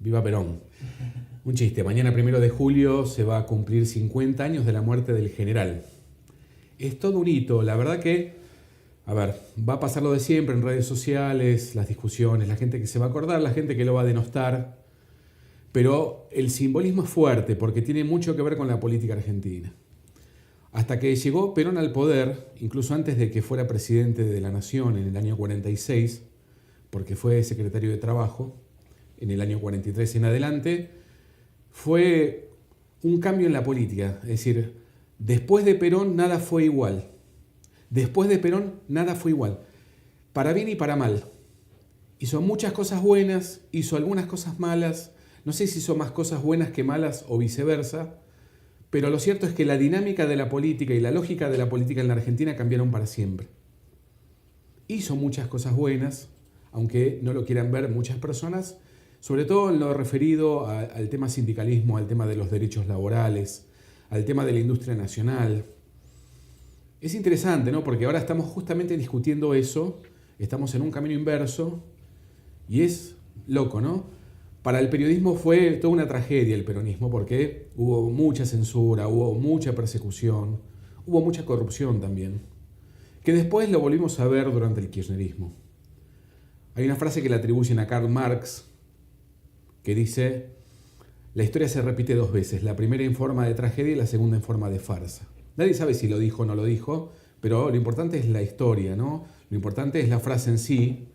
Viva Perón. Un chiste, mañana 1 de julio se va a cumplir 50 años de la muerte del general. Es todo un hito, la verdad que, va a pasar lo de siempre en redes sociales, las discusiones, la gente que se va a acordar, la gente que lo va a denostar, pero el simbolismo es fuerte porque tiene mucho que ver con la política argentina. Hasta que llegó Perón al poder, incluso antes de que fuera presidente de la Nación en el año 46, porque fue secretario de Trabajo en el año 43 en adelante, fue un cambio en la política. Es decir, después de Perón nada fue igual. Después de Perón nada fue igual. Para bien y para mal. Hizo muchas cosas buenas, hizo algunas cosas malas. No sé si hizo más cosas buenas que malas o viceversa. Pero lo cierto es que la dinámica de la política y la lógica de la política en la Argentina cambiaron para siempre. Hizo muchas cosas buenas, aunque no lo quieran ver muchas personas, sobre todo en lo referido al tema sindicalismo, al tema de los derechos laborales, al tema de la industria nacional. Es interesante, ¿no? Porque ahora estamos justamente discutiendo eso, estamos en un camino inverso y es loco, ¿no? Para el periodismo fue toda una tragedia el peronismo porque hubo mucha censura, hubo mucha persecución, hubo mucha corrupción también, que después lo volvimos a ver durante el kirchnerismo. Hay una frase que le atribuyen a Karl Marx que dice: la historia se repite 2 veces, la primera en forma de tragedia y la segunda en forma de farsa. Nadie sabe si lo dijo o no lo dijo, pero lo importante es la historia, ¿no? Lo importante es la frase en sí.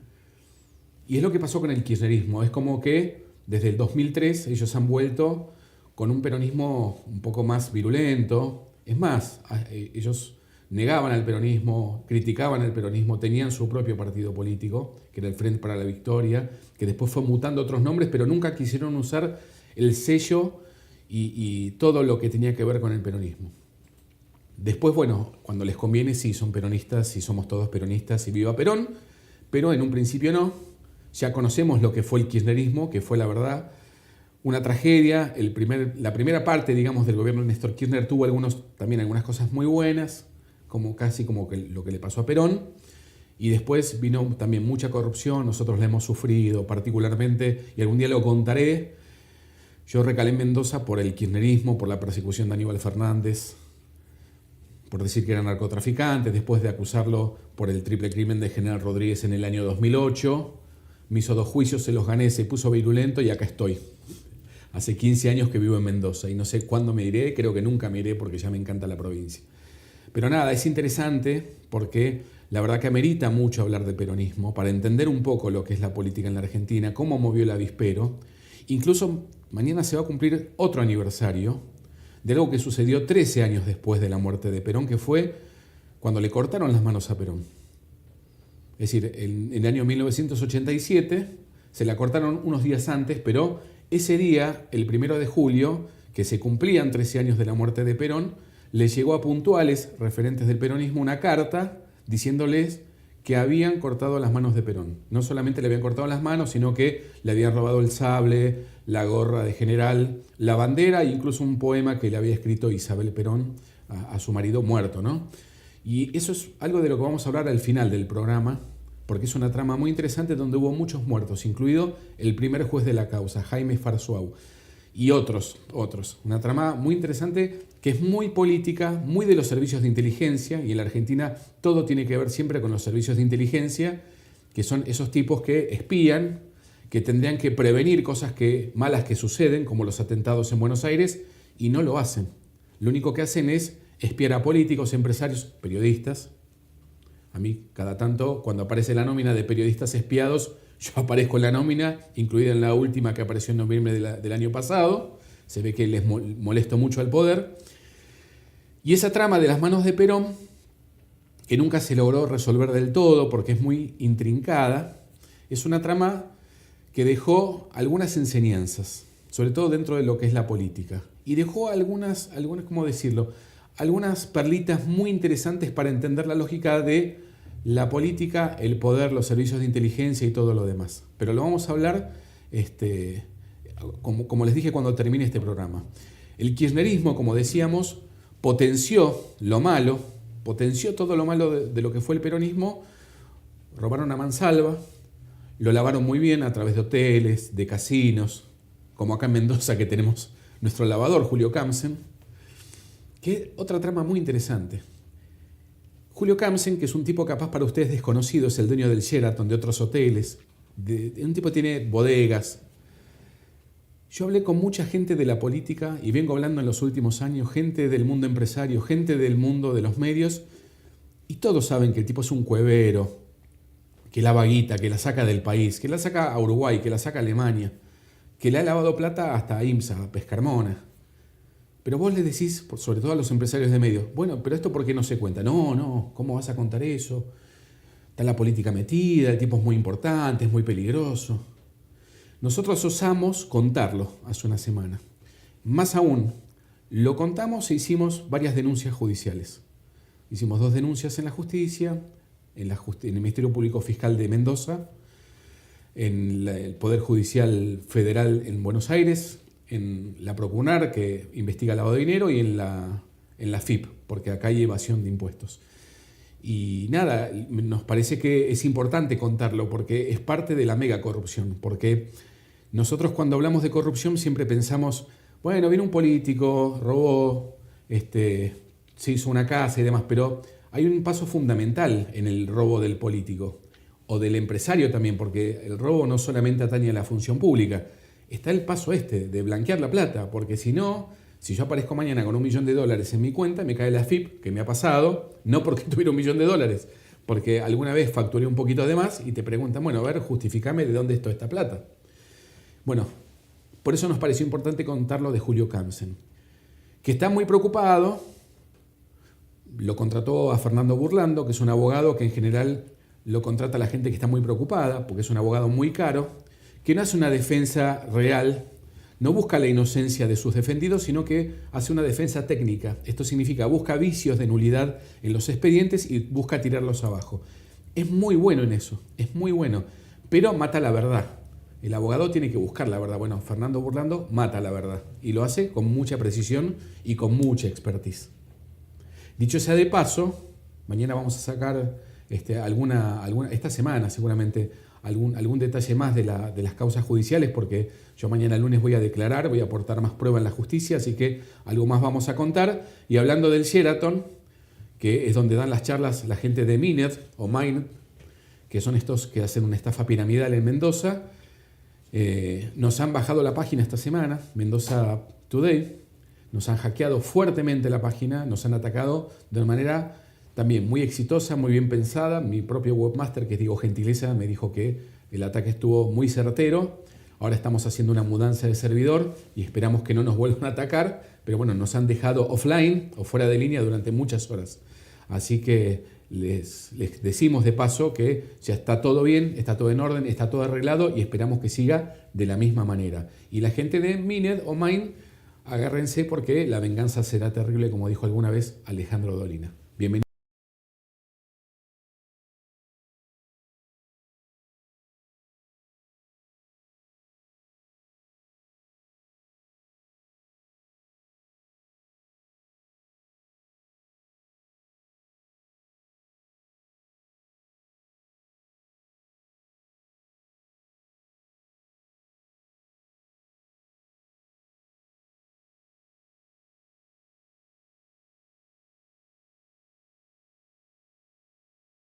Y es lo que pasó con el kirchnerismo. Es como que desde el 2003 ellos han vuelto con un peronismo un poco más virulento. Es más, ellos negaban al peronismo, criticaban al peronismo, tenían su propio partido político, que era el Frente para la Victoria, que después fue mutando otros nombres, pero nunca quisieron usar el sello y todo lo que tenía que ver con el peronismo. Después, bueno, cuando les conviene, sí, son peronistas, sí somos todos peronistas y viva Perón, pero en un principio no. Ya conocemos lo que fue el kirchnerismo, que fue la verdad una tragedia. La primera parte, digamos, del gobierno de Néstor Kirchner tuvo también algunas cosas muy buenas, casi como lo que le pasó a Perón. Y después vino también mucha corrupción, nosotros la hemos sufrido particularmente, y algún día lo contaré. Yo recalé en Mendoza por el kirchnerismo, por la persecución de Aníbal Fernández, por decir que era narcotraficante, después de acusarlo por el triple crimen de General Rodríguez en el año 2008. Me hizo 2 juicios, se los gané, se puso virulento y acá estoy. Hace 15 años que vivo en Mendoza y no sé cuándo me iré, creo que nunca me iré porque ya me encanta la provincia. Pero nada, es interesante porque la verdad que amerita mucho hablar de peronismo para entender un poco lo que es la política en la Argentina, cómo movió el avispero. Incluso mañana se va a cumplir otro aniversario de algo que sucedió 13 años después de la muerte de Perón, que fue cuando le cortaron las manos a Perón. Es decir, en el año 1987 se la cortaron unos días antes, pero ese día, el 1 de julio, que se cumplían 13 años de la muerte de Perón, le llegó a puntuales referentes del peronismo una carta diciéndoles que habían cortado las manos de Perón. No solamente le habían cortado las manos, sino que le habían robado el sable, la gorra de general, la bandera e incluso un poema que le había escrito Isabel Perón a su marido muerto, ¿no? Y eso es algo de lo que vamos a hablar al final del programa, porque es una trama muy interesante donde hubo muchos muertos, incluido el primer juez de la causa, Jaime Farsuau, y otros. Una trama muy interesante que es muy política, muy de los servicios de inteligencia, y en la Argentina todo tiene que ver siempre con los servicios de inteligencia, que son esos tipos que espían, que tendrían que prevenir cosas malas que suceden, como los atentados en Buenos Aires, y no lo hacen. Lo único que hacen es espiar a políticos, empresarios, periodistas. A mí, cada tanto, cuando aparece la nómina de periodistas espiados, yo aparezco en la nómina, incluida en la última que apareció en noviembre del año pasado. Se ve que les molesto mucho al poder. Y esa trama de las manos de Perón, que nunca se logró resolver del todo porque es muy intrincada, es una trama que dejó algunas enseñanzas, sobre todo dentro de lo que es la política. Y dejó algunas, ¿cómo decirlo?, algunas perlitas muy interesantes para entender la lógica de la política, el poder, los servicios de inteligencia y todo lo demás. Pero lo vamos a hablar, como les dije cuando termine este programa. El kirchnerismo, como decíamos, potenció todo lo malo de lo que fue el peronismo. Robaron a mansalva, lo lavaron muy bien a través de hoteles, de casinos, como acá en Mendoza que tenemos nuestro lavador, Julio Kamsen, que otra trama muy interesante. Julio Kamsen, que es un tipo capaz para ustedes desconocido, es el dueño del Sheraton, de otros hoteles, un tipo que tiene bodegas. Yo hablé con mucha gente de la política y vengo hablando en los últimos años, gente del mundo empresario, gente del mundo de los medios, y todos saben que el tipo es un cuevero, que la vaguita, que la saca del país, que la saca a Uruguay, que la saca a Alemania, que le ha lavado plata hasta a IMSA, a Pescarmona. Pero vos le decís, sobre todo a los empresarios de medios, bueno, pero esto ¿por qué no se cuenta? No, ¿cómo vas a contar eso? Está la política metida, el tipo es muy importante, es muy peligroso. Nosotros osamos contarlo hace una semana. Más aún, lo contamos e hicimos varias denuncias judiciales. Hicimos 2 denuncias en la justicia, en el Ministerio Público Fiscal de Mendoza, en el Poder Judicial Federal en Buenos Aires, en la Procunar, que investiga lavado de dinero, y en la FIP, porque acá hay evasión de impuestos. Y nada, nos parece que es importante contarlo porque es parte de la mega corrupción, porque nosotros cuando hablamos de corrupción siempre pensamos, bueno, viene un político, robó, se hizo una casa y demás, pero hay un paso fundamental en el robo del político o del empresario también, porque el robo no solamente atañe a la función pública, está el paso de blanquear la plata, porque si no, si yo aparezco mañana con $1 millón en mi cuenta, me cae la FIP, que me ha pasado, no porque tuviera $1 millón, porque alguna vez facturé un poquito de más y te preguntan, bueno, a ver, justifícame de dónde es toda esta plata. Bueno, por eso nos pareció importante contarlo de Julio Kamsen, que está muy preocupado. Lo contrató a Fernando Burlando, que es un abogado que en general lo contrata a la gente que está muy preocupada, porque es un abogado muy caro, que no hace una defensa real, no busca la inocencia de sus defendidos, sino que hace una defensa técnica. Esto significa, busca vicios de nulidad en los expedientes y busca tirarlos abajo. Es muy bueno en eso, es muy bueno, pero mata la verdad. El abogado tiene que buscar la verdad. Bueno, Fernando Burlando mata la verdad y lo hace con mucha precisión y con mucha expertise. Dicho sea de paso, mañana vamos a sacar esta semana seguramente algún detalle más de las causas judiciales, porque yo mañana lunes voy a declarar, voy a aportar más prueba en la justicia, así que algo más vamos a contar. Y hablando del Sheraton, que es donde dan las charlas la gente de Minet o Mind, que son estos que hacen una estafa piramidal en Mendoza, nos han bajado la página esta semana, Mendoza Today, nos han hackeado fuertemente la página, nos han atacado de una manera también muy exitosa, muy bien pensada. Mi propio webmaster, que es Diego Gentileza, me dijo que el ataque estuvo muy certero. Ahora estamos haciendo una mudanza de servidor y esperamos que no nos vuelvan a atacar, pero bueno, nos han dejado offline o fuera de línea durante muchas horas. Así que les decimos de paso que ya está todo bien, está todo en orden, está todo arreglado y esperamos que siga de la misma manera. Y la gente de Minet o Mind, agárrense porque la venganza será terrible, como dijo alguna vez Alejandro Dolina.